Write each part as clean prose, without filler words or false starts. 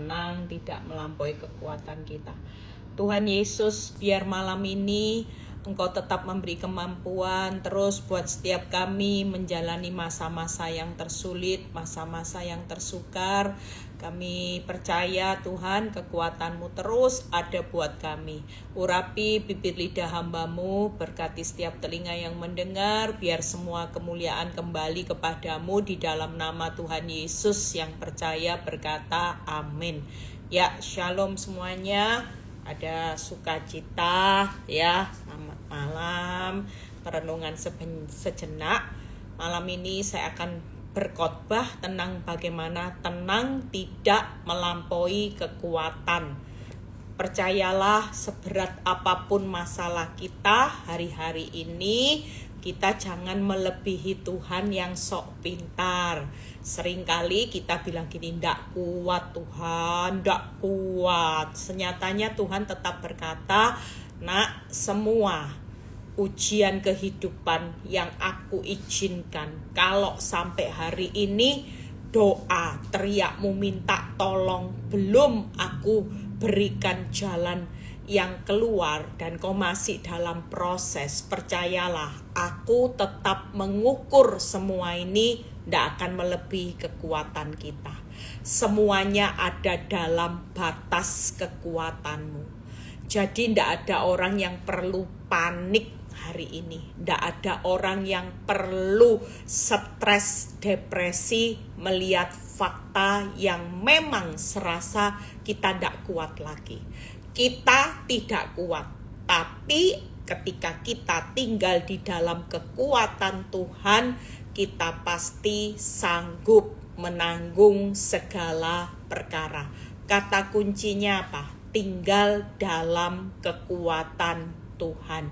tenang, tidak melampaui kekuatan kita. Tuhan Yesus, biar malam ini Engkau tetap memberi kemampuan terus buat setiap kami menjalani masa-masa yang tersulit, masa-masa yang tersukar. Kami percaya Tuhan kekuatan-Mu terus ada buat kami. Urapi bibir lidah hamba-Mu, berkati setiap telinga yang mendengar, biar semua kemuliaan kembali kepadamu di dalam nama Tuhan Yesus yang percaya berkata amin. Ya, shalom semuanya. Ada sukacita ya, selamat malam, perenungan sejenak. Malam ini saya akan berkhotbah tentang bagaimana tenang tidak melampaui kekuatan. Percayalah, seberat apapun masalah kita hari-hari ini, kita jangan melebihi Tuhan yang sok pintar. Seringkali kita bilang gini, ndak kuat Tuhan, ndak kuat. Senyatanya Tuhan tetap berkata, nak, semua ujian kehidupan yang aku izinkan, kalau sampai hari ini doa, teriakmu minta tolong, belum aku berikan jalan yang keluar dan kau masih dalam proses, percayalah, aku tetap mengukur semua ini tidak akan melebihi kekuatan kita. Semuanya ada dalam batas kekuatanmu. Jadi tidak ada orang yang perlu panik hari ini. Tidak ada orang yang perlu stres, depresi, melihat fakta yang memang serasa kita tidak kuat lagi. Kita tidak kuat, tapi ketika kita tinggal di dalam kekuatan Tuhan, kita pasti sanggup menanggung segala perkara. Kata kuncinya apa? Tinggal dalam kekuatan Tuhan.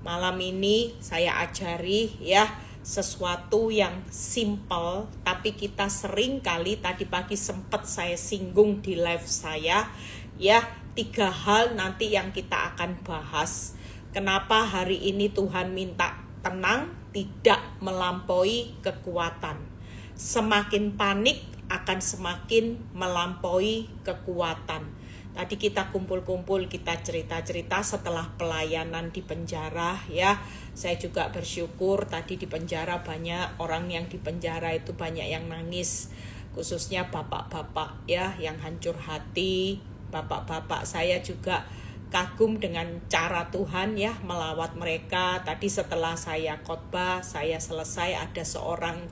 Malam ini saya ajari ya sesuatu yang simple, tapi kita sering kali, tadi pagi sempat saya singgung di live saya ya, 3 hal nanti yang kita akan bahas. Kenapa hari ini Tuhan minta tenang, tidak melampaui kekuatan. Semakin panik akan semakin melampaui kekuatan. Tadi kita kumpul-kumpul, kita cerita-cerita setelah pelayanan di penjara ya. Saya juga bersyukur tadi di penjara banyak orang yang di penjara itu banyak yang nangis. Khususnya bapak-bapak ya yang hancur hati. Bapak-bapak saya juga kagum dengan cara Tuhan ya melawat mereka. Tadi setelah saya khotbah, saya selesai, ada seorang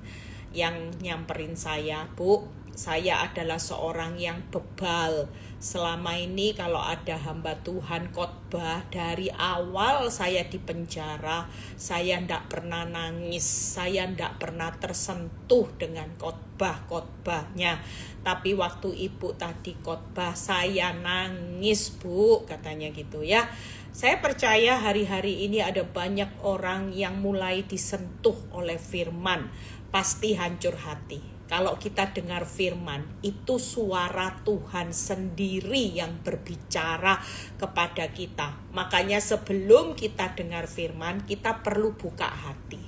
yang nyamperin saya, Bu, saya adalah seorang yang bebal. Selama ini kalau ada hamba Tuhan khotbah, dari awal saya di penjara, saya tidak pernah nangis, saya tidak pernah tersentuh dengan khotbahnya. Tapi waktu ibu tadi khotbah, saya nangis, Bu, katanya gitu ya. Saya percaya hari-hari ini ada banyak orang yang mulai disentuh oleh firman, pasti hancur hati. Kalau kita dengar firman, itu suara Tuhan sendiri yang berbicara kepada kita. Makanya sebelum kita dengar firman, kita perlu buka hati.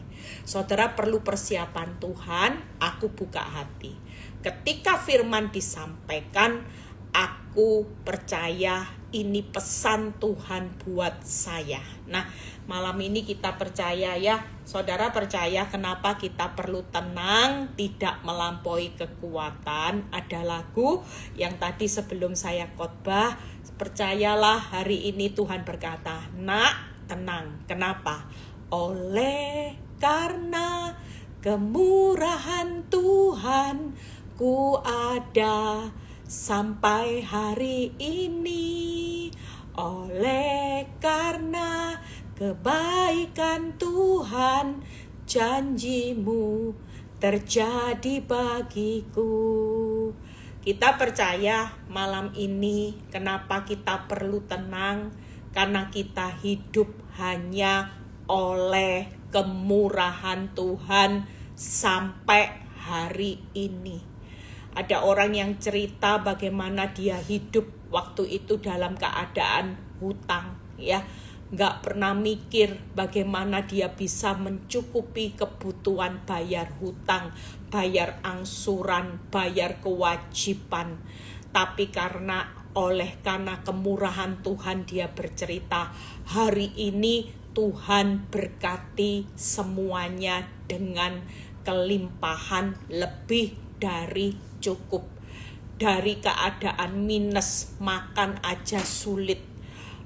Saudara perlu persiapan Tuhan, aku buka hati. Ketika firman disampaikan, aku percaya ini pesan Tuhan buat saya. Nah, malam ini kita percaya ya, saudara percaya kenapa kita perlu tenang, tidak melampaui kekuatan. Ada lagu yang tadi sebelum saya khotbah, percayalah hari ini Tuhan berkata, nak, tenang. Kenapa? Oleh karena kemurahan Tuhan, ku ada sampai hari ini. Oleh karena kebaikan Tuhan, janjimu terjadi bagiku. Kita percaya malam ini kenapa kita perlu tenang, karena kita hidup hanya oleh kemurahan Tuhan sampai hari ini. Ada orang yang cerita bagaimana dia hidup waktu itu dalam keadaan hutang ya. Nggak pernah mikir bagaimana dia bisa mencukupi kebutuhan bayar hutang, bayar angsuran, bayar kewajiban. tapi karena kemurahan Tuhan dia bercerita, hari ini Tuhan berkati semuanya dengan kelimpahan lebih dari cukup. Dari keadaan minus, makan aja sulit,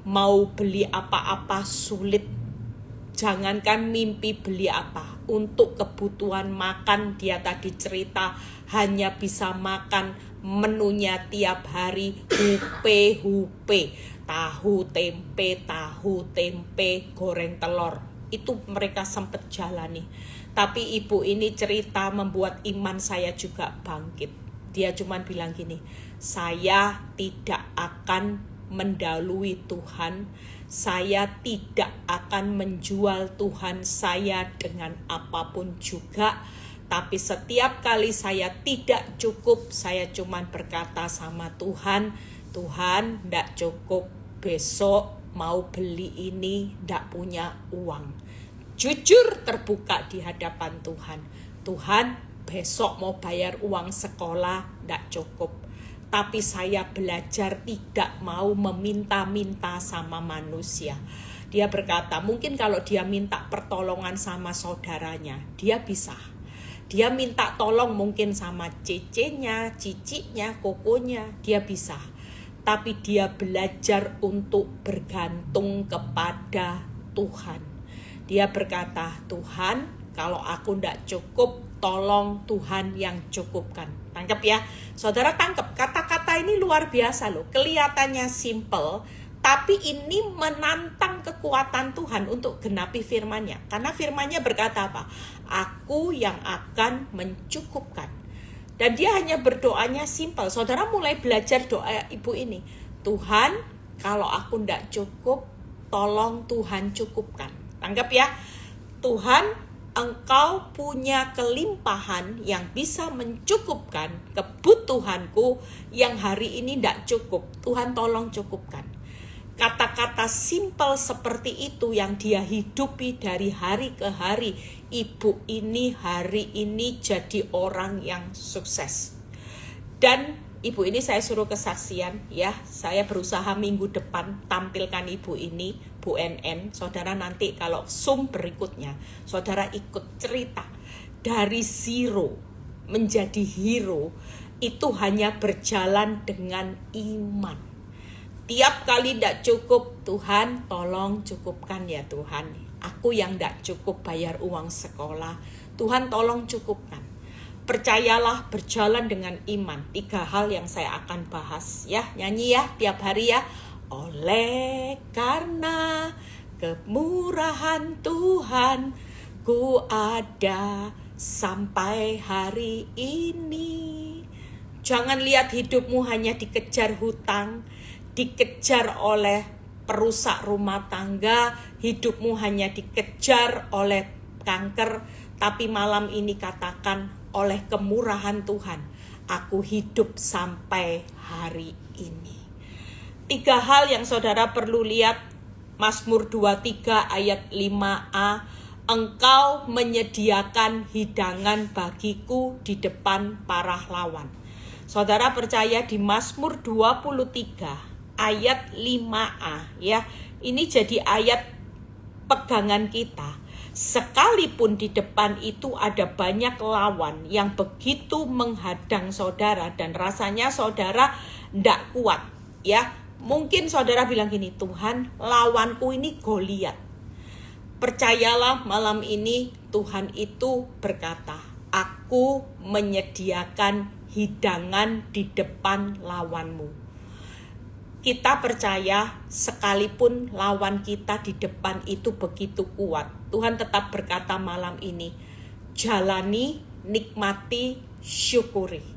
mau beli apa-apa sulit. Jangankan mimpi beli apa, untuk kebutuhan makan dia tadi cerita hanya bisa makan menunya tiap hari hupe, tahu tempe, goreng telur. Itu mereka sempat jalani. Tapi ibu ini cerita membuat iman saya juga bangkit. Dia cuma bilang gini, saya tidak akan mendahului Tuhan, saya tidak akan menjual Tuhan saya dengan apapun juga. Tapi setiap kali saya tidak cukup, saya cuma berkata sama Tuhan, Tuhan tidak cukup, besok mau beli ini tidak punya uang. Jujur terbuka di hadapan Tuhan, Tuhan besok mau bayar uang sekolah tidak cukup. Tapi saya belajar tidak mau meminta-minta sama manusia. Dia berkata, mungkin kalau dia minta pertolongan sama saudaranya, dia bisa. Dia minta tolong mungkin sama cecenya, ciciknya, kokonya, dia bisa. Tapi dia belajar untuk bergantung kepada Tuhan. Dia berkata, Tuhan, kalau aku tidak cukup, tolong Tuhan yang cukupkan. Tangkap ya, saudara, tangkap. Kata-kata ini luar biasa loh. Kelihatannya simple, tapi ini menantang kekuatan Tuhan untuk genapi firman-Nya. Karena firman-Nya berkata apa? Aku yang akan mencukupkan. Dan dia hanya berdoanya simple. Saudara mulai belajar doa ibu ini. Tuhan, kalau aku tidak cukup, tolong Tuhan cukupkan. Tangkap ya. Tuhan, Engkau punya kelimpahan yang bisa mencukupkan kebutuhanku yang hari ini tidak cukup. Tuhan tolong cukupkan. Kata-kata simple seperti itu yang dia hidupi dari hari ke hari. Ibu ini hari ini jadi orang yang sukses. Dan ibu ini saya suruh kesaksian ya. Saya berusaha minggu depan tampilkan ibu ini, Bu NN. Saudara nanti kalau Zoom berikutnya, saudara ikut cerita. Dari zero menjadi hero itu hanya berjalan dengan iman. Tiap kali tidak cukup, Tuhan tolong cukupkan ya Tuhan. Aku yang tidak cukup bayar uang sekolah, Tuhan tolong cukupkan. Percayalah, berjalan dengan iman. 3 hal yang saya akan bahas ya. Nyanyi ya tiap hari ya. Oleh karena kemurahan Tuhan, ku ada sampai hari ini. Jangan lihat hidupmu hanya dikejar hutang, dikejar oleh perusak rumah tangga, hidupmu hanya dikejar oleh kanker, tapi malam ini katakan, oleh kemurahan Tuhan, aku hidup sampai hari ini. 3 hal yang saudara perlu lihat, Mazmur 23 ayat 5a, Engkau menyediakan hidangan bagiku di depan para lawan. Saudara percaya di Mazmur 23 ayat 5a ya. Ini jadi ayat pegangan kita. Sekalipun di depan itu ada banyak lawan yang begitu menghadang saudara dan rasanya saudara tidak kuat ya. Mungkin saudara bilang gini, Tuhan, lawanku ini Goliat. Percayalah malam ini Tuhan itu berkata, aku menyediakan hidangan di depan lawanmu. Kita percaya sekalipun lawan kita di depan itu begitu kuat, Tuhan tetap berkata malam ini, jalani, nikmati, syukuri.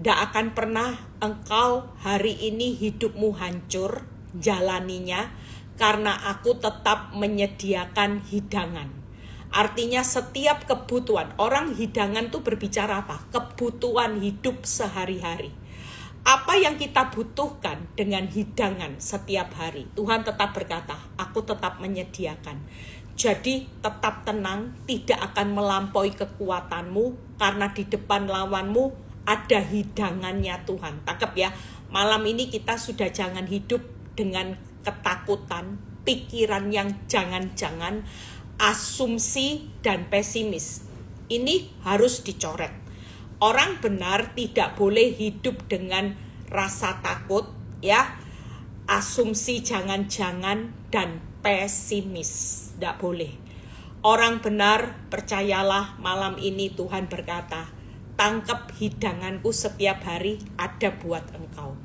Tidak akan pernah engkau hari ini hidupmu hancur, jalaninya, karena aku tetap menyediakan hidangan. Artinya setiap kebutuhan, orang hidangan itu berbicara apa? Kebutuhan hidup sehari-hari. Apa yang kita butuhkan dengan hidangan setiap hari, Tuhan tetap berkata, aku tetap menyediakan. Jadi tetap tenang, tidak akan melampaui kekuatanmu, karena di depan lawanmu ada hidangannya Tuhan. Tangkap ya, malam ini kita sudah jangan hidup dengan ketakutan, pikiran yang jangan-jangan, asumsi dan pesimis. Ini harus dicoret. Orang benar tidak boleh hidup dengan rasa takut, ya, asumsi jangan-jangan dan pesimis. Tidak boleh. Orang benar, percayalah, malam ini Tuhan berkata, tangkap hidanganku setiap hari ada buat engkau.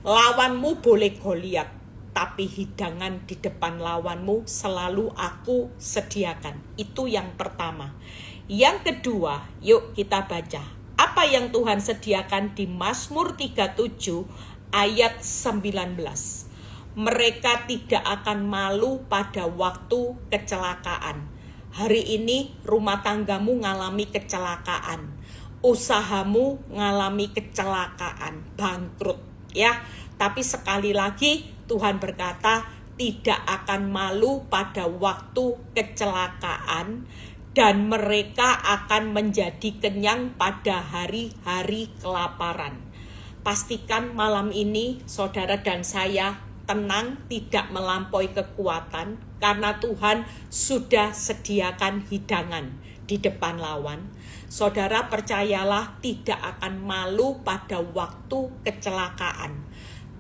Lawanmu boleh Goliat, tapi hidangan di depan lawanmu selalu aku sediakan. Itu yang pertama. Yang kedua, yuk kita baca. Apa yang Tuhan sediakan di Mazmur 37 ayat 19. Mereka tidak akan malu pada waktu kecelakaan. Hari ini rumah tanggamu ngalami kecelakaan. Usahamu ngalami kecelakaan, bangkrut, ya. Tapi sekali lagi Tuhan berkata tidak akan malu pada waktu kecelakaan dan mereka akan menjadi kenyang pada hari-hari kelaparan. Pastikan malam ini saudara dan saya tenang, tidak melampaui kekuatan, karena Tuhan sudah sediakan hidangan di depan lawan. Saudara percayalah tidak akan malu pada waktu kecelakaan.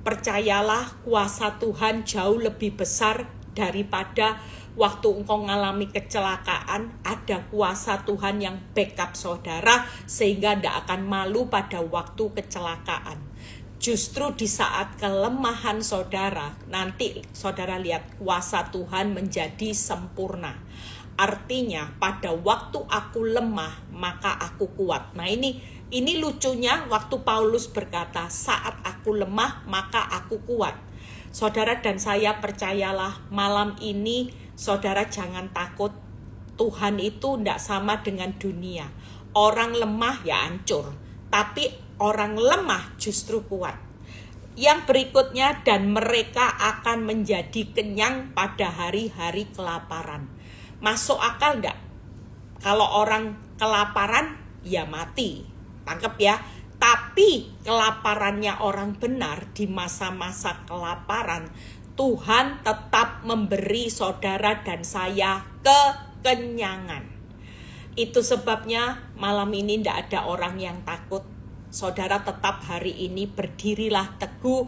Percayalah kuasa Tuhan jauh lebih besar daripada waktu engkau mengalami kecelakaan. Ada kuasa Tuhan yang backup saudara sehingga tidak akan malu pada waktu kecelakaan. Justru di saat kelemahan saudara, nanti saudara lihat kuasa Tuhan menjadi sempurna. Artinya pada waktu aku lemah, maka aku kuat. Nah ini lucunya waktu Paulus berkata, saat aku lemah, maka aku kuat. Saudara dan saya percayalah, malam ini saudara jangan takut. Tuhan itu tidak sama dengan dunia. Orang lemah ya hancur, tapi orang lemah justru kuat. Yang berikutnya, dan mereka akan menjadi kenyang pada hari-hari kelaparan. Masuk akal enggak? Kalau orang kelaparan, ya mati. Tangkap ya. Tapi kelaparannya orang benar di masa-masa kelaparan, Tuhan tetap memberi saudara dan saya kekenyangan. Itu sebabnya malam ini tidak ada orang yang takut. Saudara tetap hari ini berdirilah teguh,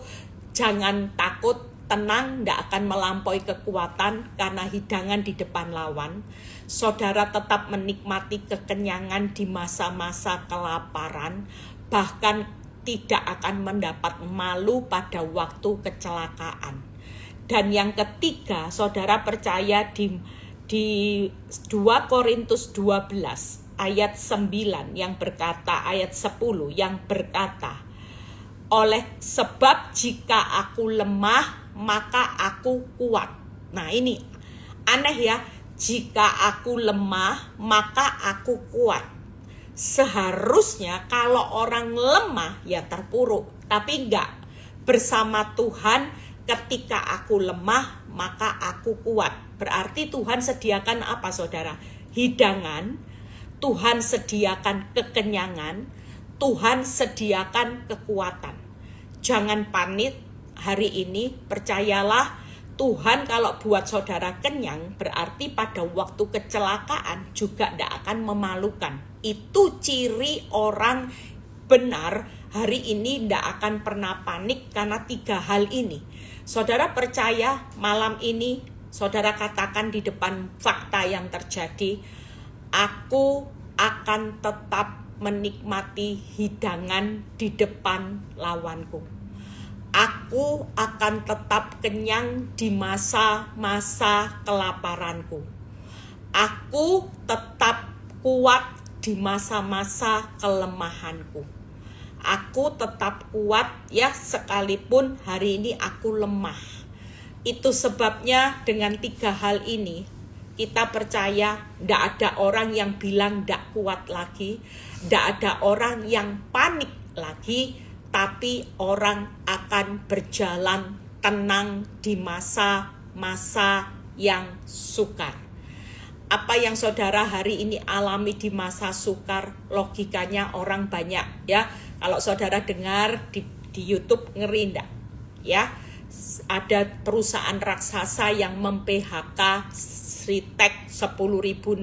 jangan takut, tenang, tidak akan melampaui kekuatan karena hidangan di depan lawan. Saudara tetap menikmati kekenyangan di masa-masa kelaparan, bahkan tidak akan mendapat malu pada waktu kecelakaan. Dan yang ketiga, saudara percaya di 2 Korintus 12 ayat 9 yang berkata, ayat 10 yang berkata, oleh sebab jika aku lemah maka aku kuat. Nah ini aneh ya, jika aku lemah maka aku kuat. Seharusnya kalau orang lemah ya terpuruk, tapi enggak. Bersama Tuhan ketika aku lemah maka aku kuat. Berarti Tuhan sediakan apa saudara? Hidangan, Tuhan sediakan kekenyangan, Tuhan sediakan kekuatan. Jangan panik hari ini, percayalah Tuhan kalau buat saudara kenyang berarti pada waktu kecelakaan juga tidak akan memalukan. Itu ciri orang benar hari ini tidak akan pernah panik karena 3 hal ini. Saudara percaya malam ini saudara katakan di depan fakta yang terjadi, aku akan tetap menikmati hidangan di depan lawanku. Aku akan tetap kenyang di masa-masa kelaparanku. Aku tetap kuat di masa-masa kelemahanku. Aku tetap kuat ya sekalipun hari ini aku lemah. Itu sebabnya dengan 3 hal ini kita percaya tidak ada orang yang bilang tidak kuat lagi, tidak ada orang yang panik lagi, tapi orang akan berjalan tenang di masa-masa yang sukar. Apa yang saudara hari ini alami di masa sukar, logikanya orang banyak ya. Kalau saudara dengar di YouTube, ngeri enggak? Ya, ada perusahaan raksasa yang mem-PHK Sritek 10.600,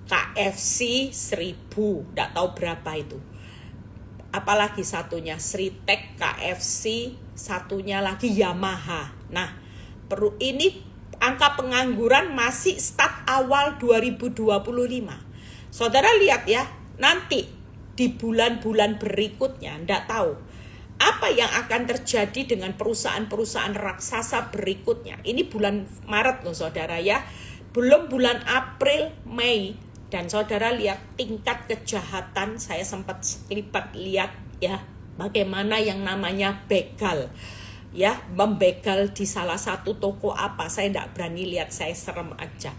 KFC 1.000, enggak tahu berapa itu. Apalagi satunya Sritek, KFC, satunya lagi Yamaha. Nah, ini angka pengangguran masih start awal 2025. Saudara lihat ya, nanti di bulan-bulan berikutnya, enggak tahu apa yang akan terjadi dengan perusahaan-perusahaan raksasa berikutnya. Ini bulan Maret loh saudara ya, belum bulan April, Mei. Dan saudara lihat tingkat kejahatan, saya sempat lihat ya, bagaimana yang namanya begal. Ya, membegal di salah satu toko apa, saya tidak berani lihat, saya serem aja.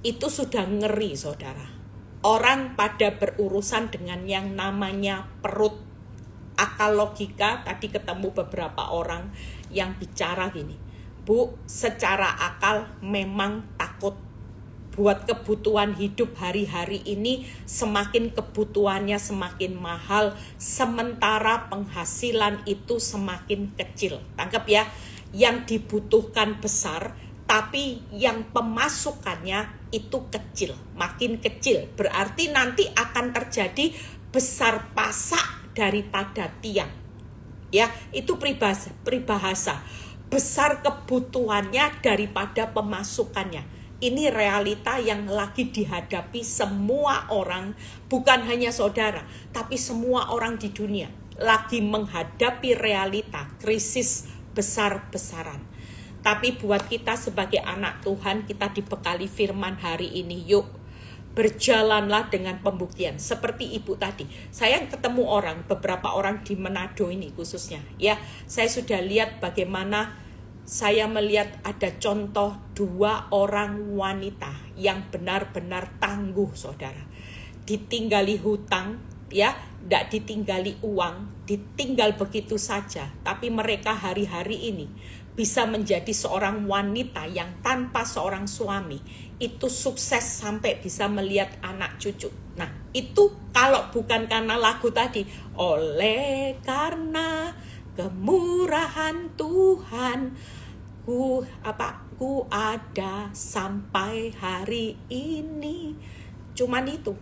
Itu sudah ngeri saudara. Orang pada berurusan dengan yang namanya perut. Akal logika, tadi ketemu beberapa orang yang bicara gini, Bu, secara akal memang takut. Buat kebutuhan hidup hari-hari ini, semakin kebutuhannya semakin mahal, sementara penghasilan itu semakin kecil. Tangkap ya, yang dibutuhkan besar, tapi yang pemasukannya itu kecil, makin kecil. Berarti nanti akan terjadi besar pasak daripada tiang. Ya, itu peribahasa. Besar kebutuhannya daripada pemasukannya. Ini realita yang lagi dihadapi semua orang, bukan hanya saudara, tapi semua orang di dunia lagi menghadapi realita krisis besar-besaran. Tapi buat kita sebagai anak Tuhan, kita dibekali firman hari ini, yuk berjalanlah dengan pembuktian. Seperti ibu tadi, saya ketemu orang, beberapa orang di Manado ini khususnya, ya, saya sudah lihat bagaimana. Saya melihat ada contoh 2 orang wanita yang benar-benar tangguh saudara. Ditinggali hutang, ya, tidak ditinggali uang, ditinggal begitu saja. Tapi mereka hari-hari ini bisa menjadi seorang wanita yang tanpa seorang suami. Itu sukses sampai bisa melihat anak cucu. Nah, itu kalau bukan karena lagu tadi, oleh karena kemurahan Tuhan, ku ada sampai hari ini. Cuman itu.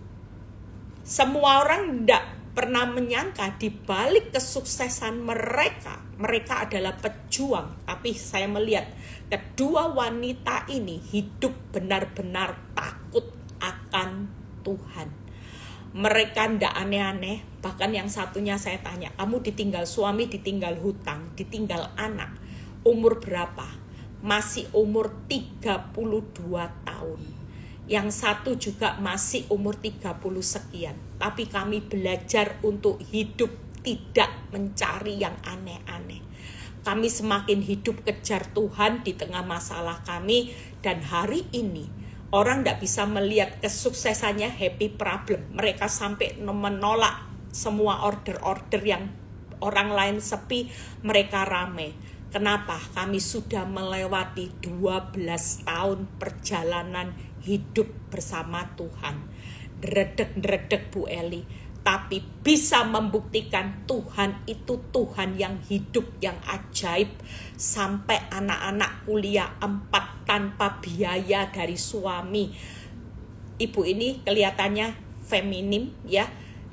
Semua orang tidak pernah menyangka di balik kesuksesan mereka adalah pejuang. Tapi saya melihat kedua wanita ini hidup benar-benar takut akan Tuhan. Mereka tidak aneh-aneh. Bahkan yang satunya saya tanya, kamu ditinggal suami, ditinggal hutang, ditinggal anak. Umur berapa? Masih umur 32 tahun. Yang satu juga masih umur 30 sekian. Tapi kami belajar untuk hidup tidak mencari yang aneh-aneh. Kami semakin hidup kejar Tuhan di tengah masalah kami. Dan hari ini orang tidak bisa melihat kesuksesannya happy problem. Mereka sampai menolak semua order-order yang orang lain sepi, mereka rame. Kenapa? Kami sudah melewati 12 tahun perjalanan hidup bersama Tuhan. Dredeg-dredeg Bu Eli. Tapi bisa membuktikan Tuhan itu Tuhan yang hidup, yang ajaib. Sampai anak-anak kuliah 4 tanpa biaya dari suami. Ibu ini kelihatannya feminim ya.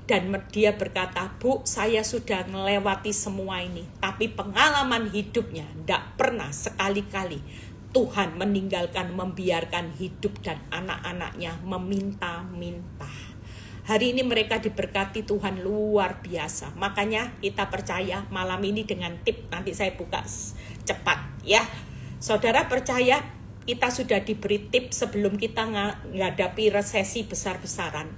Dan dia berkata, Bu, saya sudah melewati semua ini. Tapi pengalaman hidupnya tidak pernah sekali-kali Tuhan meninggalkan, membiarkan hidup dan anak-anaknya meminta-minta. Hari ini mereka diberkati Tuhan luar biasa. Makanya kita percaya malam ini dengan tip, nanti saya buka cepat ya. Saudara percaya kita sudah diberi tip sebelum kita menghadapi resesi besar-besaran.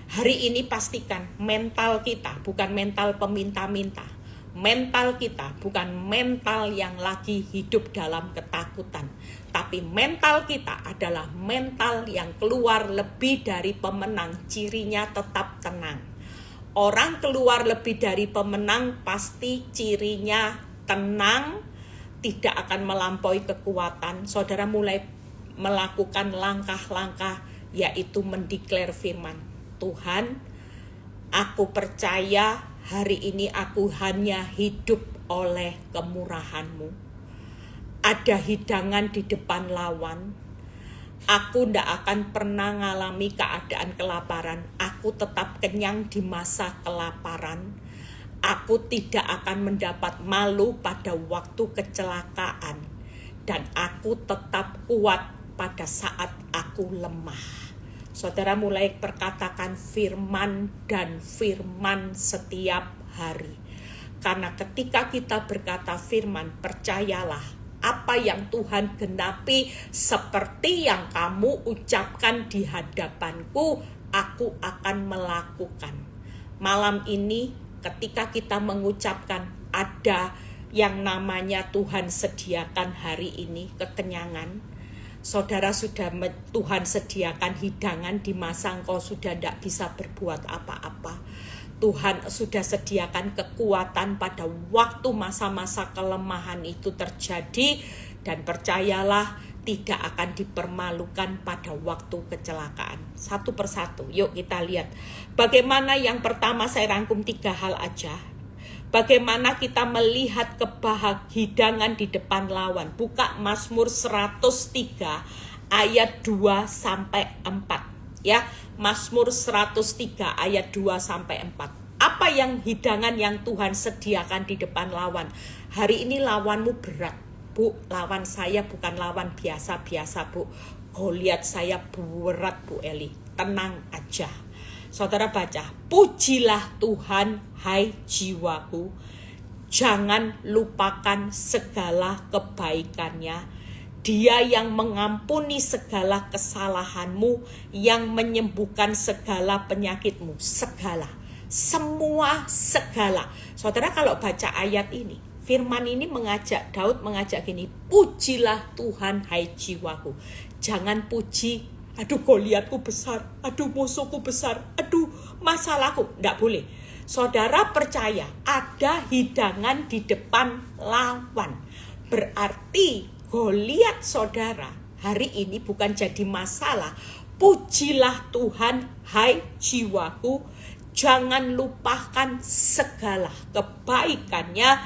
Hari ini pastikan mental kita bukan mental peminta-minta. Mental kita bukan mental yang lagi hidup dalam ketakutan. Tapi mental kita adalah mental yang keluar lebih dari pemenang. Cirinya tetap tenang. Orang keluar lebih dari pemenang pasti cirinya tenang. Tidak akan melampaui kekuatan. Saudara mulai melakukan langkah-langkah yaitu mendeklar firman. Tuhan, Aku percaya hari ini aku hanya hidup oleh kemurahan-Mu. Ada hidangan di depan lawan. Aku tidak akan pernah mengalami keadaan kelaparan. Aku tetap kenyang di masa kelaparan. Aku tidak akan mendapat malu pada waktu kecelakaan. Dan aku tetap kuat pada saat aku lemah. Saudara mulai perkatakan firman dan firman setiap hari. Karena ketika kita berkata firman, percayalah, apa yang Tuhan genapi seperti yang kamu ucapkan di hadapanku, aku akan melakukan. Malam ini ketika kita mengucapkan ada yang namanya Tuhan sediakan hari ini kekenyangan, saudara sudah Tuhan sediakan hidangan di masa engkau sudah tidak bisa berbuat apa-apa. Tuhan sudah sediakan kekuatan pada waktu masa-masa kelemahan itu terjadi. Dan percayalah tidak akan dipermalukan pada waktu kecelakaan. Satu persatu, yuk kita lihat. Bagaimana yang pertama saya rangkum 3 hal aja. Bagaimana kita melihat hidangan di depan lawan. Buka Mazmur 103 ayat 2-4. Ya, Mazmur 103 ayat 2-4. Apa yang hidangan yang Tuhan sediakan di depan lawan? Hari ini lawanmu berat, Bu. Lawan saya bukan lawan biasa-biasa, Bu. Goliat saya berat, Bu Eli. Tenang aja. Saudara baca, pujilah Tuhan, hai jiwaku. Jangan lupakan segala kebaikannya. Dia yang mengampuni segala kesalahanmu, yang menyembuhkan segala penyakitmu. Segala, semua segala. Saudara kalau baca ayat ini, firman ini Daud mengajak gini, pujilah Tuhan hai jiwaku. Jangan puji, aduh Goliatku besar, aduh musuhku besar, aduh masalahku. Tidak boleh. Saudara percaya ada hidangan di depan lawan. Berarti Goliat saudara hari ini bukan jadi masalah. Pujilah Tuhan hai jiwaku. Jangan lupakan segala kebaikannya.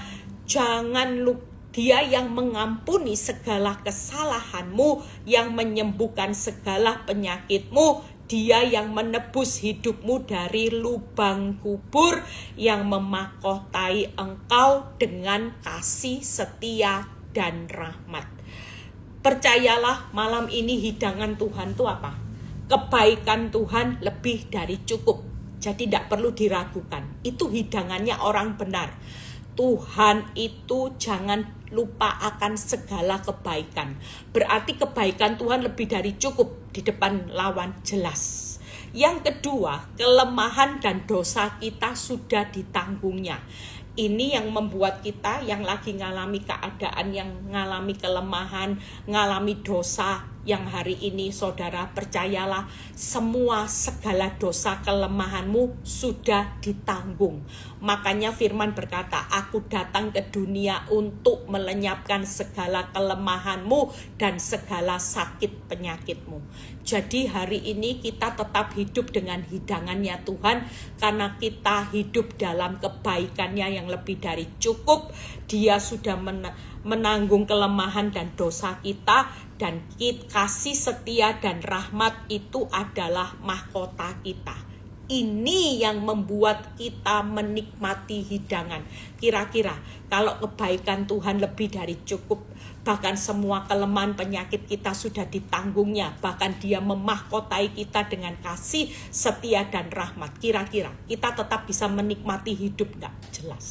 Jangan lupa Dia yang mengampuni segala kesalahanmu, yang menyembuhkan segala penyakitmu. Dia yang menebus hidupmu dari lubang kubur, yang memahkotai engkau dengan kasih setia dan rahmat. Percayalah malam ini hidangan Tuhan itu apa? Kebaikan Tuhan lebih dari cukup. Jadi tidak perlu diragukan. Itu hidangannya orang benar. Tuhan itu jangan lupa akan segala kebaikan. Berarti kebaikan Tuhan lebih dari cukup di depan lawan, jelas. Yang kedua, kelemahan dan dosa kita sudah ditanggungnya. Ini yang membuat kita yang lagi ngalami keadaan, yang ngalami kelemahan, ngalami dosa, yang hari ini saudara percayalah semua segala dosa kelemahanmu sudah ditanggung. Makanya firman berkata, aku datang ke dunia untuk melenyapkan segala kelemahanmu dan segala sakit penyakitmu. Jadi hari ini kita tetap hidup dengan hidangannya Tuhan, karena kita hidup dalam kebaikannya yang lebih dari cukup. Dia sudah menanggung kelemahan dan dosa kita, dan kasih setia dan rahmat itu adalah mahkota kita. Ini yang membuat kita menikmati hidangan. Kira-kira kalau kebaikan Tuhan lebih dari cukup, bahkan semua kelemahan penyakit kita sudah ditanggungnya, bahkan Dia memahkotai kita dengan kasih setia dan rahmat, kira-kira kita tetap bisa menikmati hidup enggak? Jelas.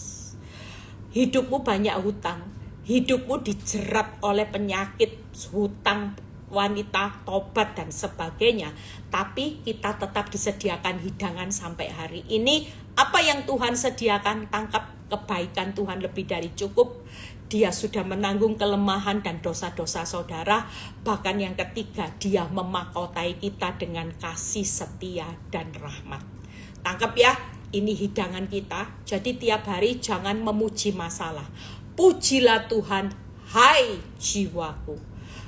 Hidupmu banyak hutang, hidupmu dijerat oleh penyakit, hutang, wanita, tobat dan sebagainya, tapi kita tetap disediakan hidangan sampai hari ini. Apa yang Tuhan sediakan, tangkap kebaikan Tuhan lebih dari cukup. Dia sudah menanggung kelemahan dan dosa-dosa saudara. Bahkan yang ketiga, Dia memahkotai kita dengan kasih setia dan rahmat. Tangkap ya, ini hidangan kita. Jadi tiap hari jangan memuji masalah. Pujilah Tuhan, hai jiwaku.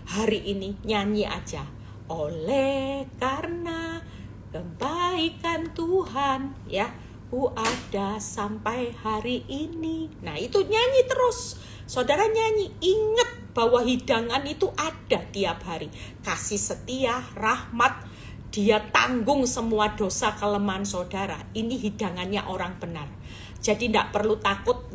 Hari ini nyanyi aja. Oleh karena kebaikan Tuhan, ya. Ku ada sampai hari ini. Nah itu nyanyi terus. Saudara nyanyi, ingat bahwa hidangan itu ada tiap hari. Kasih setia, rahmat, dia tanggung semua dosa kelemahan saudara. Ini hidangannya orang benar. Jadi tidak perlu takut,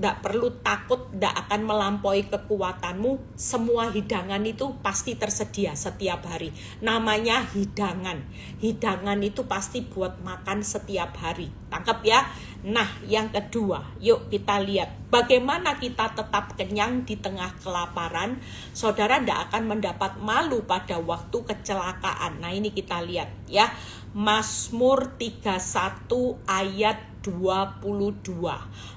tidak akan melampaui kekuatanmu. Semua hidangan itu pasti tersedia setiap hari. Namanya hidangan. Hidangan itu pasti buat makan setiap hari. Tangkap ya. Nah, yang kedua, yuk kita lihat bagaimana kita tetap kenyang di tengah kelaparan. Saudara tidak akan mendapat malu pada waktu kecelakaan. Nah, ini kita lihat ya. Mazmur 31 ayat 22.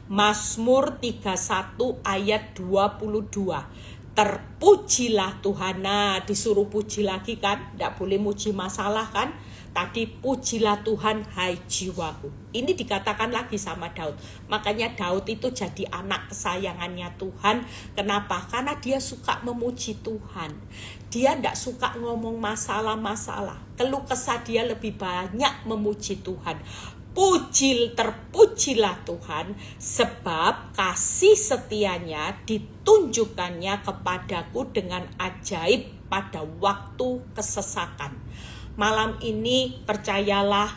Mazmur 31 ayat 22. Terpujilah Tuhan. Nah, disuruh puji lagi kan? Tidak boleh muji masalah kan? Tadi pujilah Tuhan hai jiwaku. Ini dikatakan lagi sama Daud. Makanya Daud itu jadi anak kesayangannya Tuhan. Kenapa? Karena dia suka memuji Tuhan. Dia tidak suka ngomong masalah-masalah. Keluh kesah dia lebih banyak memuji Tuhan. Terpujilah Tuhan, sebab kasih setianya ditunjukkannya kepadaku dengan ajaib pada waktu kesesakan. Malam ini percayalah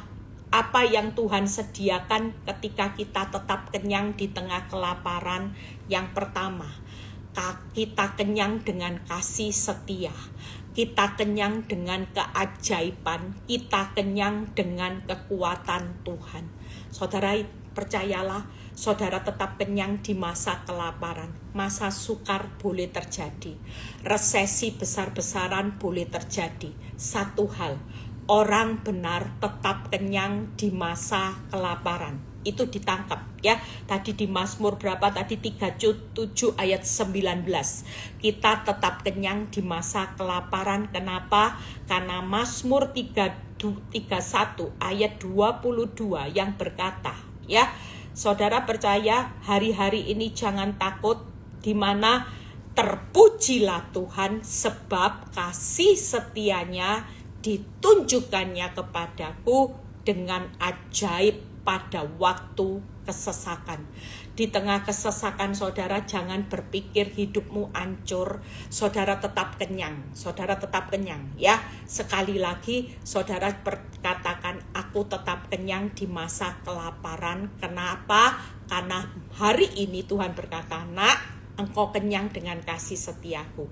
apa yang Tuhan sediakan ketika kita tetap kenyang di tengah kelaparan. Yang pertama, kita kenyang dengan kasih setia. Kita kenyang dengan keajaiban, kita kenyang dengan kekuatan Tuhan. Saudara percayalah, saudara tetap kenyang di masa kelaparan. Masa sukar boleh terjadi. Resesi besar-besaran boleh terjadi. Satu hal, orang benar tetap kenyang di masa kelaparan. Itu ditangkap ya. Tadi di Mazmur berapa? Tadi 37 ayat 19. Kita tetap kenyang di masa kelaparan. Kenapa? Karena Mazmur 31 ayat 22 yang berkata ya, saudara percaya hari-hari ini jangan takut, di mana terpujilah Tuhan sebab kasih setianya ditunjukkannya kepadaku dengan ajaib pada waktu kesesakan. Di tengah kesesakan saudara jangan berpikir hidupmu hancur. Saudara tetap kenyang. Saudara tetap kenyang ya. Sekali lagi saudara katakan aku tetap kenyang di masa kelaparan. Kenapa? Karena hari ini Tuhan berkata, nak, engkau kenyang dengan kasih setiaku.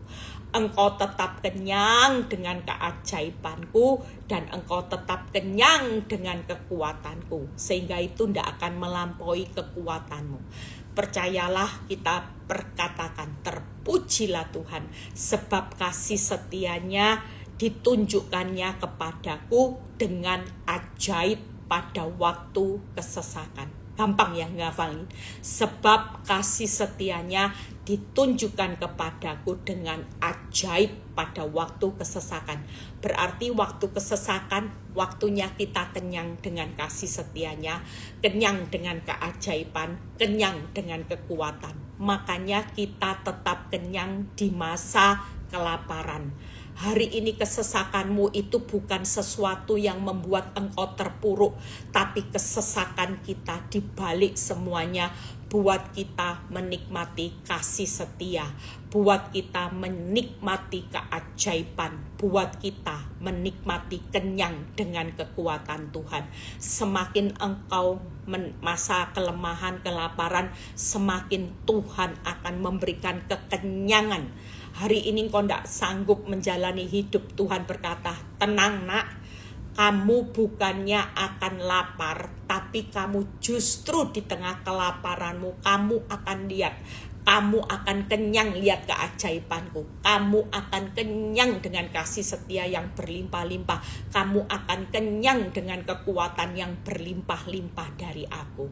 Engkau tetap kenyang dengan keajaibanku, dan engkau tetap kenyang dengan kekuatanku. Sehingga itu tidak akan melampaui kekuatanmu. Percayalah, kita perkatakan, terpujilah Tuhan, sebab kasih setianya ditunjukkannya kepadaku dengan ajaib pada waktu kesesakan. Gampang ya ngafalin. Sebab kasih setianya ditunjukkan kepadaku dengan ajaib pada waktu kesesakan. Berarti waktu kesesakan, waktunya kita kenyang dengan kasih setianya, kenyang dengan keajaiban, kenyang dengan kekuatan. Makanya kita tetap kenyang di masa kelaparan. Hari ini kesesakanmu itu bukan sesuatu yang membuat engkau terpuruk, tapi kesesakan kita di balik semuanya buat kita menikmati kasih setia, buat kita menikmati keajaiban, buat kita menikmati kenyang dengan kekuatan Tuhan. Semakin engkau masa kelemahan, kelaparan, semakin Tuhan akan memberikan kekenyangan. Hari ini kau tidak sanggup menjalani hidup, Tuhan berkata, tenang nak, kamu bukannya akan lapar, tapi kamu justru di tengah kelaparanmu, kamu akan lihat, kamu akan kenyang lihat keajaibanku, kamu akan kenyang dengan kasih setia yang berlimpah-limpah, kamu akan kenyang dengan kekuatan yang berlimpah-limpah dari aku.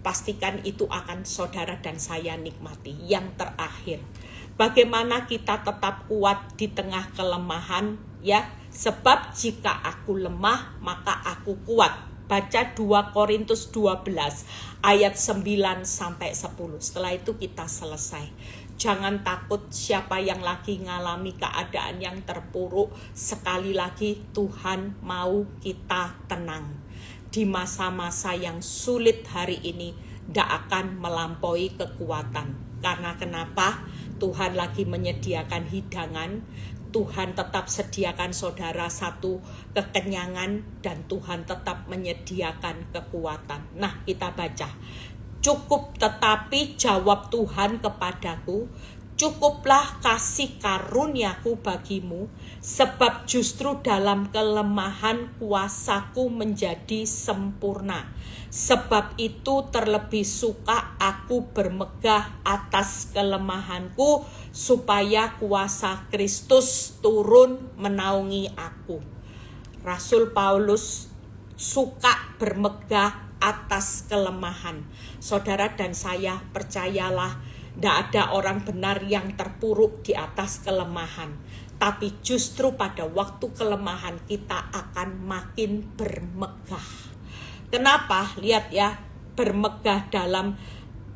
Pastikan itu akan saudara dan saya nikmati. Yang terakhir, bagaimana kita tetap kuat di tengah kelemahan ya? Sebab jika aku lemah maka aku kuat. Baca 2 Korintus 12 ayat 9 sampai 10. Setelah itu kita selesai. Jangan takut siapa yang lagi ngalami keadaan yang terpuruk. Sekali lagi Tuhan mau kita tenang. di masa-masa yang sulit hari ini tidak akan melampaui kekuatan. Karena kenapa? Tuhan lagi menyediakan hidangan, Tuhan tetap sediakan saudara satu kekenyangan, dan Tuhan tetap menyediakan kekuatan. Nah, kita baca. Cukup tetapi jawab Tuhan kepadaku, cukuplah kasih karuniaku bagimu, sebab justru dalam kelemahan kuasaku menjadi sempurna. Sebab itu terlebih suka aku bermegah atas kelemahanku, supaya kuasa Kristus turun menaungi aku. Rasul Paulus suka bermegah atas kelemahan. Saudara dan saya percayalah, tidak ada orang benar yang terpuruk di atas kelemahan. Tapi justru pada waktu kelemahan kita akan makin bermegah. Kenapa? Lihat ya, bermegah dalam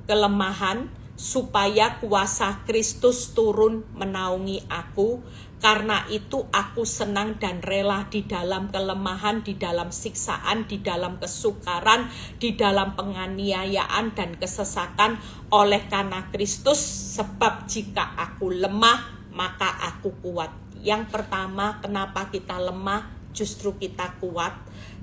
kelemahan supaya kuasa Kristus turun menaungi aku. Karena itu aku senang dan rela di dalam kelemahan, di dalam siksaan, di dalam kesukaran, di dalam penganiayaan dan kesesakan oleh karena Kristus. Sebab jika aku lemah, maka aku kuat. Yang pertama, kenapa kita lemah? Justru kita kuat.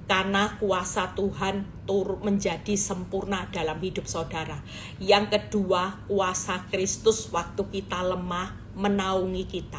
Karena kuasa Tuhan turun menjadi sempurna dalam hidup saudara. Yang kedua, kuasa Kristus waktu kita lemah menaungi kita.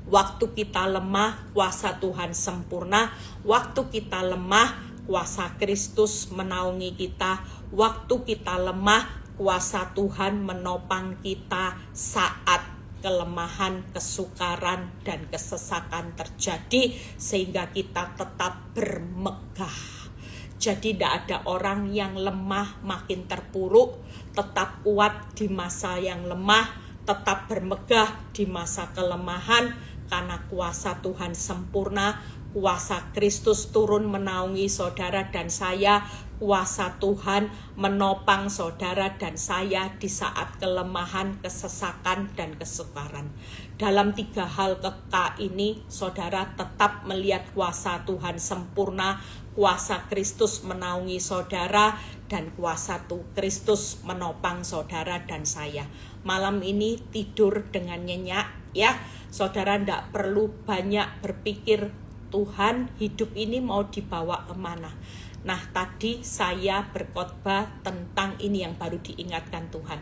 Waktu kita lemah, kuasa Tuhan sempurna. Waktu kita lemah, kuasa Kristus menaungi kita. Waktu kita lemah, kuasa Tuhan menopang kita saat kelemahan, kesukaran, dan kesesakan terjadi, sehingga kita tetap bermegah. Jadi tidak ada orang yang lemah makin terpuruk, tetap kuat di masa yang lemah, tetap bermegah di masa kelemahan, karena kuasa Tuhan sempurna, kuasa Kristus turun menaungi saudara dan saya, kuasa Tuhan menopang saudara dan saya di saat kelemahan, kesesakan, dan kesukaran. Dalam 3 hal kekal ini, saudara tetap melihat kuasa Tuhan sempurna, kuasa Kristus menaungi saudara, dan kuasa Kristus menopang saudara dan saya. Malam ini tidur dengan nyenyak ya. Saudara tidak perlu banyak berpikir, Tuhan hidup ini mau dibawa kemana. Nah, tadi saya berkhotbah tentang ini yang baru diingatkan Tuhan.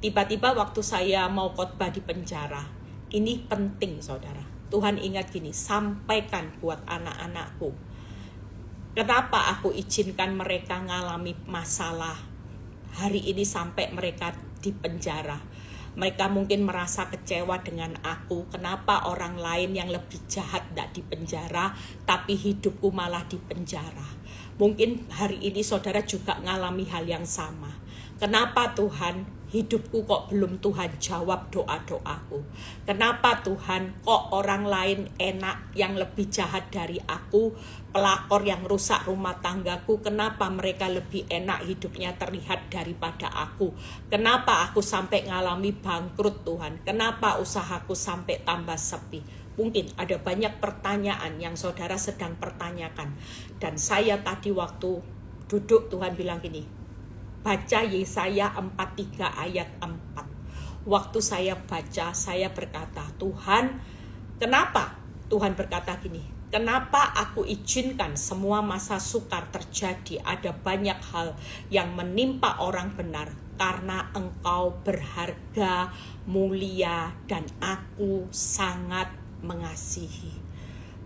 Tiba-tiba waktu saya mau khotbah di penjara, ini penting saudara. Tuhan ingat gini, sampaikan buat anak-anakku. Kenapa aku izinkan mereka ngalami masalah hari ini sampai mereka di penjara? Mereka mungkin merasa kecewa dengan aku. Kenapa orang lain yang lebih jahat tidak di penjara, tapi hidupku malah di penjara? Mungkin hari ini saudara juga ngalami hal yang sama. Kenapa Tuhan hidupku kok belum Tuhan jawab doa-doaku? Kenapa Tuhan kok orang lain enak yang lebih jahat dari aku? Pelakor yang rusak rumah tanggaku, kenapa mereka lebih enak hidupnya terlihat daripada aku? Kenapa aku sampai ngalami bangkrut Tuhan? Kenapa usahaku sampai tambah sepi? Mungkin ada banyak pertanyaan yang saudara sedang pertanyakan. Dan saya tadi waktu duduk Tuhan bilang gini, baca Yesaya 43 ayat 4. Waktu saya baca, saya berkata, Tuhan, kenapa? Tuhan berkata gini, kenapa aku izinkan semua masa sukar terjadi? Ada banyak hal yang menimpa orang benar, karena Engkau berharga, mulia, dan aku sangat mengasihi.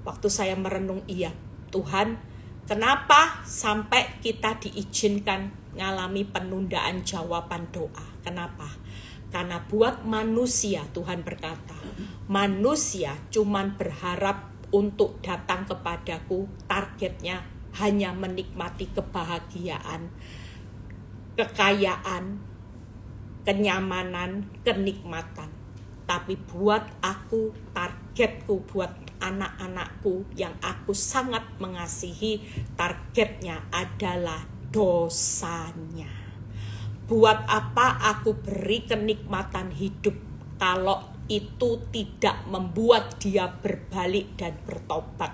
Waktu saya merenung, iya Tuhan, kenapa sampai kita diizinkan ngalami penundaan jawaban doa? Kenapa? Karena buat manusia, Tuhan berkata, manusia cuman berharap untuk datang kepadaku, targetnya hanya menikmati kebahagiaan, kekayaan, kenyamanan, kenikmatan. Tapi buat aku, targetku buat anak-anakku yang aku sangat mengasihi, targetnya adalah dosanya. Buat apa aku beri kenikmatan hidup kalau itu tidak membuat dia berbalik dan bertobat?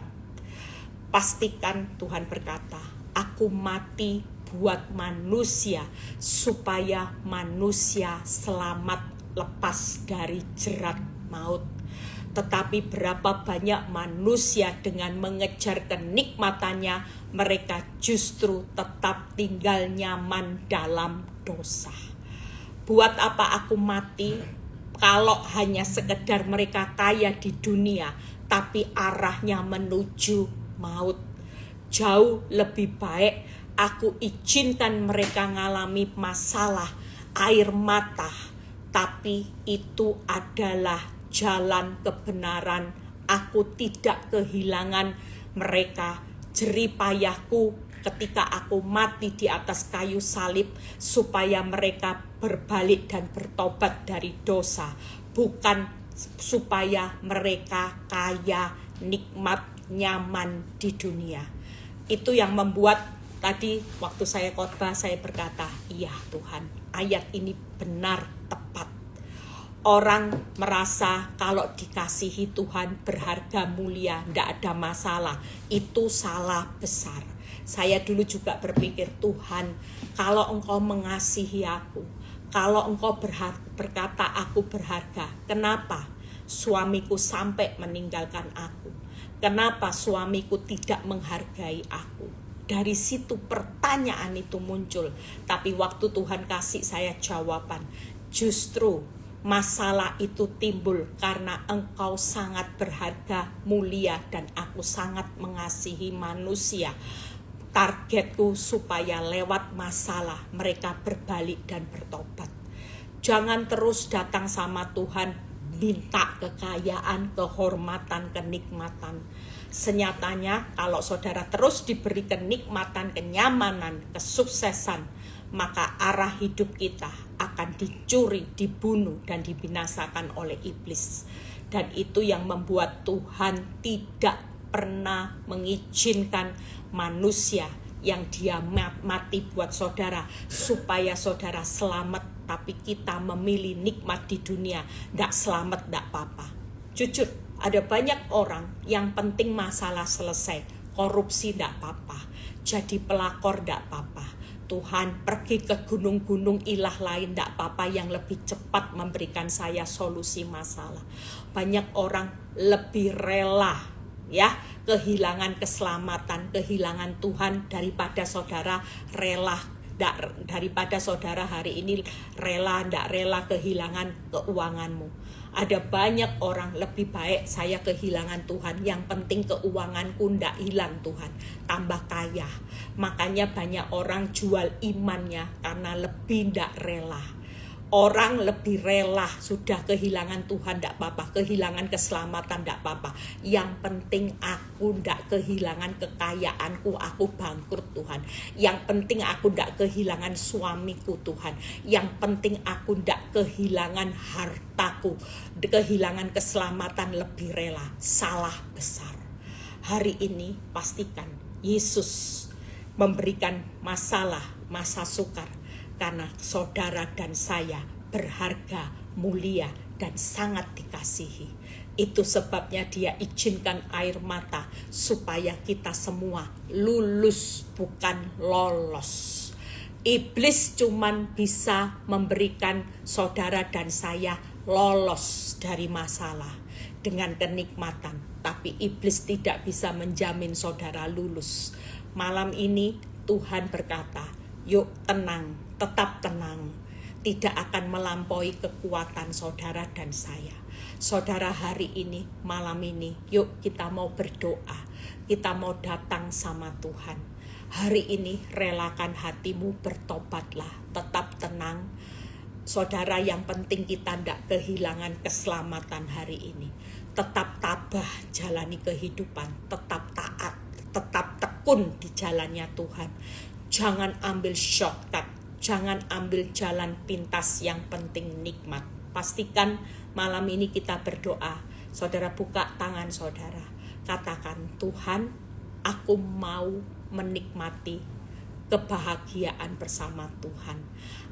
Pastikan, Tuhan berkata, aku mati buat manusia, supaya manusia selamat lepas dari jerat maut. Tetapi berapa banyak manusia dengan mengejar kenikmatannya, mereka justru tetap tinggal nyaman dalam dosa. Buat apa aku mati kalau hanya sekedar mereka kaya di dunia, tapi arahnya menuju maut? Jauh lebih baik aku izinkan mereka ngalami masalah, air mata, tapi itu adalah jalan kebenaran. Aku tidak kehilangan mereka. Jerih payahku ketika aku mati di atas kayu salib, supaya mereka berbalik dan bertobat dari dosa, bukan supaya mereka kaya, nikmat, nyaman di dunia. Itu yang membuat tadi waktu saya khotbah saya berkata, iya Tuhan, ayat ini benar tepat. Orang merasa kalau dikasihi Tuhan berharga mulia, tidak ada masalah. Itu salah besar. Saya dulu juga berpikir, Tuhan, kalau Engkau mengasihi aku, kalau Engkau berkata aku berharga, kenapa suamiku sampai meninggalkan aku? Kenapa suamiku tidak menghargai aku? Dari situ pertanyaan itu muncul. Tapi waktu Tuhan kasih saya jawaban, justru masalah itu timbul karena engkau sangat berharga, mulia, dan aku sangat mengasihi manusia. Targetku supaya lewat masalah mereka berbalik dan bertobat. Jangan terus datang sama Tuhan minta kekayaan, kehormatan, kenikmatan. Senyatanya kalau saudara terus diberi kenikmatan, kenyamanan, kesuksesan, maka arah hidup kita akan dicuri, dibunuh, dan dibinasakan oleh iblis. Dan itu yang membuat Tuhan tidak pernah mengizinkan manusia yang dia mati buat saudara supaya saudara selamat, tapi kita memilih nikmat di dunia, tidak selamat, tidak apa-apa. Jujur, ada banyak orang yang penting masalah selesai, korupsi tidak apa-apa, jadi pelakor tidak apa-apa, Tuhan pergi ke gunung-gunung ilah lain tidak apa-apa, yang lebih cepat memberikan saya solusi masalah. Banyak orang lebih rela kehilangan keselamatan, kehilangan Tuhan daripada saudara hari ini tidak rela kehilangan keuanganmu. Ada banyak orang lebih baik saya kehilangan Tuhan, yang penting keuanganku tidak hilang Tuhan, tambah kaya. Makanya banyak orang jual imannya karena lebih tidak rela. Orang lebih rela sudah kehilangan Tuhan tidak apa-apa, kehilangan keselamatan tidak apa-apa. Yang penting aku tidak kehilangan kekayaanku, aku bangkrut Tuhan. Yang penting aku tidak kehilangan suamiku Tuhan. Yang penting aku tidak kehilangan hartaku, kehilangan keselamatan, lebih rela. Salah besar. Hari ini pastikan Yesus memberikan masalah, masa sukar. Karena saudara dan saya berharga, mulia, dan sangat dikasihi. Itu sebabnya dia izinkan air mata supaya kita semua lulus, bukan lolos. Iblis cuman bisa memberikan saudara dan saya lolos dari masalah dengan kenikmatan, tapi iblis tidak bisa menjamin saudara lulus. Malam ini Tuhan berkata, yuk tenang, tetap tenang, tidak akan melampaui kekuatan saudara dan saya. Saudara hari ini, malam ini, yuk kita mau berdoa, kita mau datang sama Tuhan. Hari ini relakan hatimu, bertobatlah, tetap tenang. Saudara, yang penting kita tidak kehilangan keselamatan hari ini. Tetap tabah jalani kehidupan, tetap taat, tetap tekun di jalannya Tuhan. Jangan ambil shortcut, jangan ambil jalan pintas, yang penting nikmat. Pastikan malam ini kita berdoa. Saudara buka tangan saudara, katakan, Tuhan, aku mau menikmati kebahagiaan bersama Tuhan.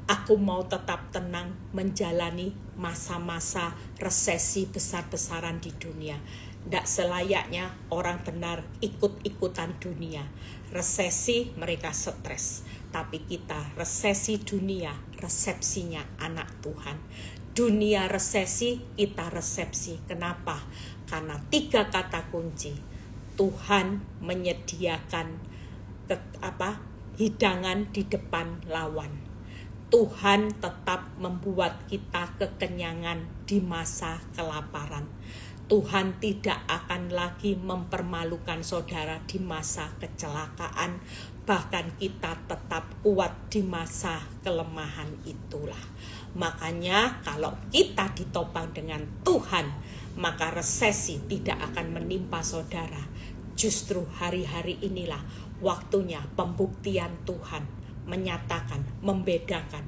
Aku mau tetap tenang menjalani masa-masa resesi besar-besaran di dunia. Tidak selayaknya orang benar ikut-ikutan dunia. Resesi mereka stres. Tapi kita resesi dunia, resepsinya anak Tuhan. Dunia resesi, kita resepsi. Kenapa? Karena 3 kata kunci. Tuhan menyediakan hidangan di depan lawan. Tuhan tetap membuat kita kekenyangan di masa kelaparan. Tuhan tidak akan lagi mempermalukan saudara di masa kecelakaan. Bahkan kita tetap kuat di masa kelemahan itulah. Makanya kalau kita ditopang dengan Tuhan, maka resesi tidak akan menimpa saudara. Justru hari-hari inilah waktunya pembuktian Tuhan menyatakan, membedakan.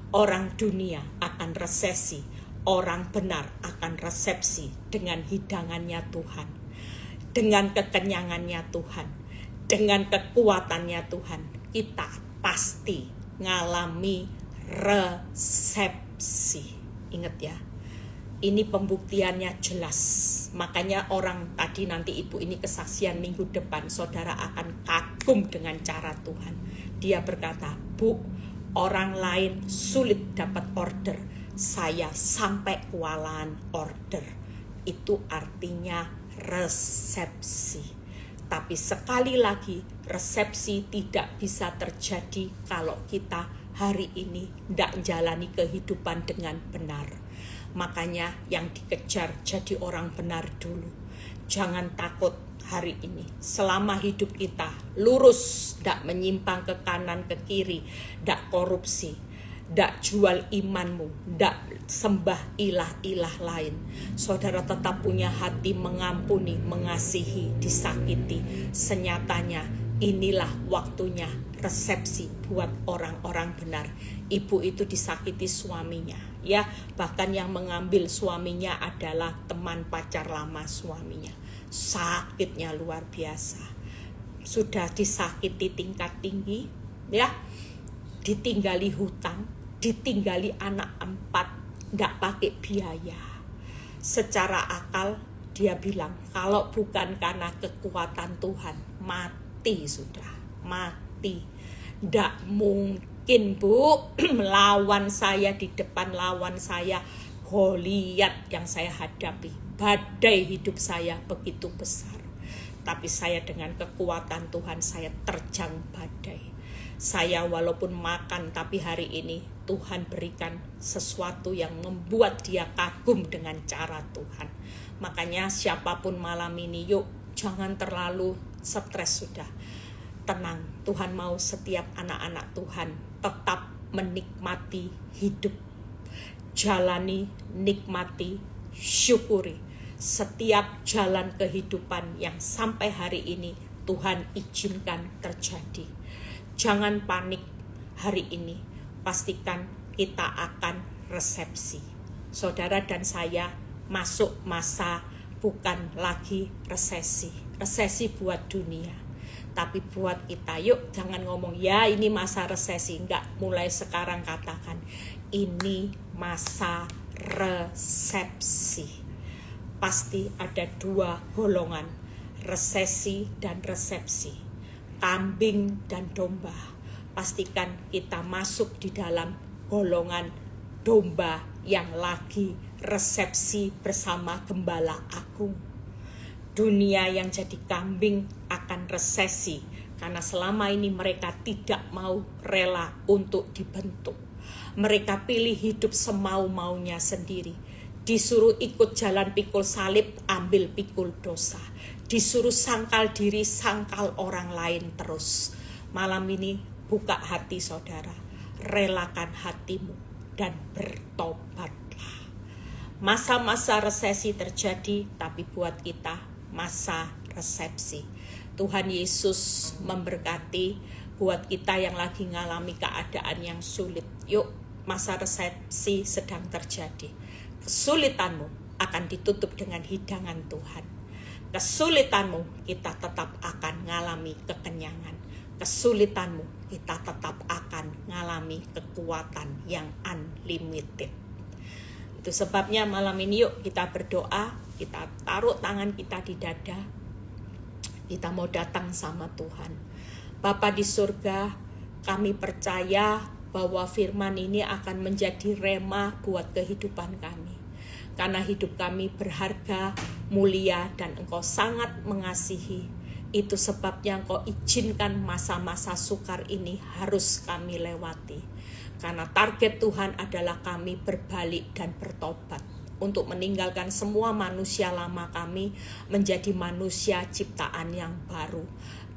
Orang dunia akan resesi, orang benar akan resepsi dengan hidangannya Tuhan, dengan kekenyangannya Tuhan, dengan kekuatannya Tuhan. Kita pasti ngalami resepsi. Ingat ya, ini pembuktiannya jelas. Makanya orang tadi nanti ibu ini kesaksian minggu depan, saudara akan kagum dengan cara Tuhan. Dia berkata, Bu, orang lain sulit dapat order, saya sampai kewalahan order. Itu artinya resepsi. Tapi sekali lagi, resepsi tidak bisa terjadi kalau kita hari ini tidak menjalani kehidupan dengan benar. Makanya yang dikejar jadi orang benar dulu. Jangan takut hari ini. Selama hidup kita lurus, tidak menyimpang ke kanan ke kiri, tidak korupsi, tidak jual imanmu, tidak sembah ilah-ilah lain. Saudara tetap punya hati mengampuni, mengasihi, disakiti. Senyatanya inilah waktunya resepsi buat orang-orang benar. Ibu itu disakiti suaminya, ya, bahkan yang mengambil suaminya adalah teman pacar lama suaminya. Sakitnya luar biasa. Sudah disakiti tingkat tinggi, ya, ditinggali hutang, ditinggali anak 4, nggak pakai biaya. Secara akal dia bilang, kalau bukan karena kekuatan Tuhan, mati sudah, mati. Nggak mungkin, Bu, lawan saya di depan lawan saya, Goliat yang saya hadapi, badai hidup saya begitu besar. Tapi saya dengan kekuatan Tuhan, saya terjang badai. Saya walaupun makan, tapi hari ini Tuhan berikan sesuatu yang membuat dia kagum dengan cara Tuhan. Makanya siapapun malam ini, yuk jangan terlalu stres sudah. Tenang, Tuhan mau setiap anak-anak Tuhan tetap menikmati hidup. Jalani, nikmati, syukuri setiap jalan kehidupan yang sampai hari ini Tuhan izinkan terjadi. Jangan panik hari ini, pastikan kita akan resepsi. Saudara dan saya masuk masa bukan lagi resesi. Resesi buat dunia. Tapi buat kita, yuk jangan ngomong, ya ini masa resesi. Enggak, mulai sekarang katakan, ini masa resepsi. Pasti ada 2 golongan, resesi dan resepsi. Kambing dan domba. Pastikan kita masuk di dalam golongan domba yang lagi resepsi bersama Gembala Agung. Dunia yang jadi kambing akan resesi karena selama ini mereka tidak mau rela untuk dibentuk. Mereka pilih hidup semau-maunya sendiri. Disuruh ikut jalan pikul salib, ambil pikul dosa. Disuruh sangkal diri, sangkal orang lain terus. Malam ini buka hati saudara, relakan hatimu dan bertobatlah. Masa-masa resesi terjadi, tapi buat kita masa resepsi. Tuhan Yesus memberkati buat kita yang lagi ngalami keadaan yang sulit. Yuk, masa resepsi sedang terjadi. Kesulitanmu akan ditutup dengan hidangan Tuhan. Kesulitanmu kita tetap akan ngalami kekenyangan. Kesulitanmu kita tetap akan ngalami kekuatan yang unlimited. Itu sebabnya malam ini yuk kita berdoa, Kita taruh tangan kita di dada. Kita mau datang sama Tuhan. Bapa di surga, kami percaya bahwa firman ini akan menjadi rema buat kehidupan kami. Karena hidup kami berharga, mulia, dan Engkau sangat mengasihi. Itu sebabnya Engkau izinkan masa-masa sukar ini harus kami lewati. Karena target Tuhan adalah kami berbalik dan bertobat. Untuk meninggalkan semua manusia lama kami menjadi manusia ciptaan yang baru.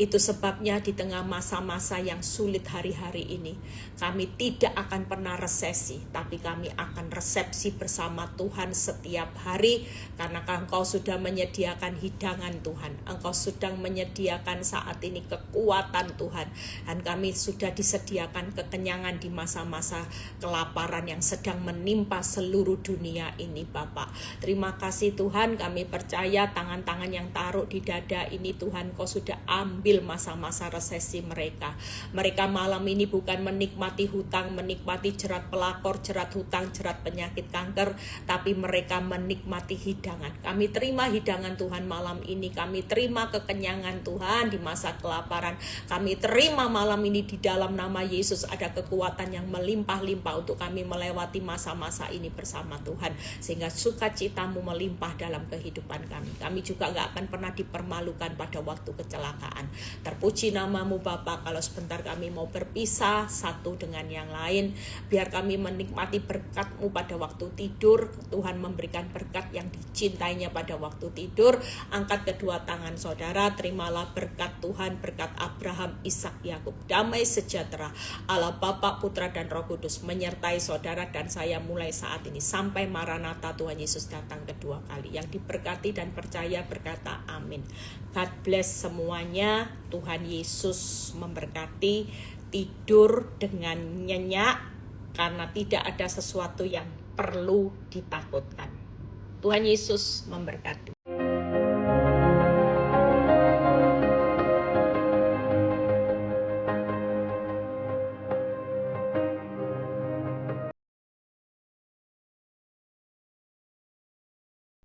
Itu sebabnya di tengah masa-masa yang sulit hari-hari ini, kami tidak akan pernah resesi, tapi kami akan resepsi bersama Tuhan setiap hari, karena Engkau sudah menyediakan hidangan Tuhan. Engkau sedang menyediakan saat ini kekuatan Tuhan, dan kami sudah disediakan kekenyangan di masa-masa kelaparan yang sedang menimpa seluruh dunia ini, Bapak. Terima kasih Tuhan, kami percaya tangan-tangan yang taruh di dada ini Tuhan, Kau sudah ambil masa-masa resesi mereka. Mereka malam ini bukan menikmati hutang, menikmati jerat pelakor, jerat hutang, jerat penyakit kanker, tapi mereka menikmati hidangan. Kami terima hidangan Tuhan malam ini, kami terima kekenyangan Tuhan di masa kelaparan. Kami terima malam ini di dalam nama Yesus ada kekuatan yang melimpah-limpah untuk kami melewati masa-masa ini bersama Tuhan, sehingga sukacitamu melimpah dalam kehidupan kami. Kami juga gak akan pernah dipermalukan pada waktu kecelakaan. Terpuji namamu Bapa, kalau sebentar kami mau berpisah satu dengan yang lain, biar kami menikmati berkat-Mu pada waktu tidur. Tuhan memberikan berkat yang dicintainya pada waktu tidur. Angkat kedua tangan saudara, terimalah berkat Tuhan, berkat Abraham, Ishak, Yakub. Damai sejahtera Allah Bapa, Putra, dan Roh Kudus menyertai saudara dan saya mulai saat ini sampai Maranatha Tuhan Yesus datang kedua kali. Yang diberkati dan percaya berkata amin. God bless semuanya. Tuhan Yesus memberkati. Tidur dengan nyenyak, karena tidak ada sesuatu yang perlu ditakutkan. Tuhan Yesus memberkati.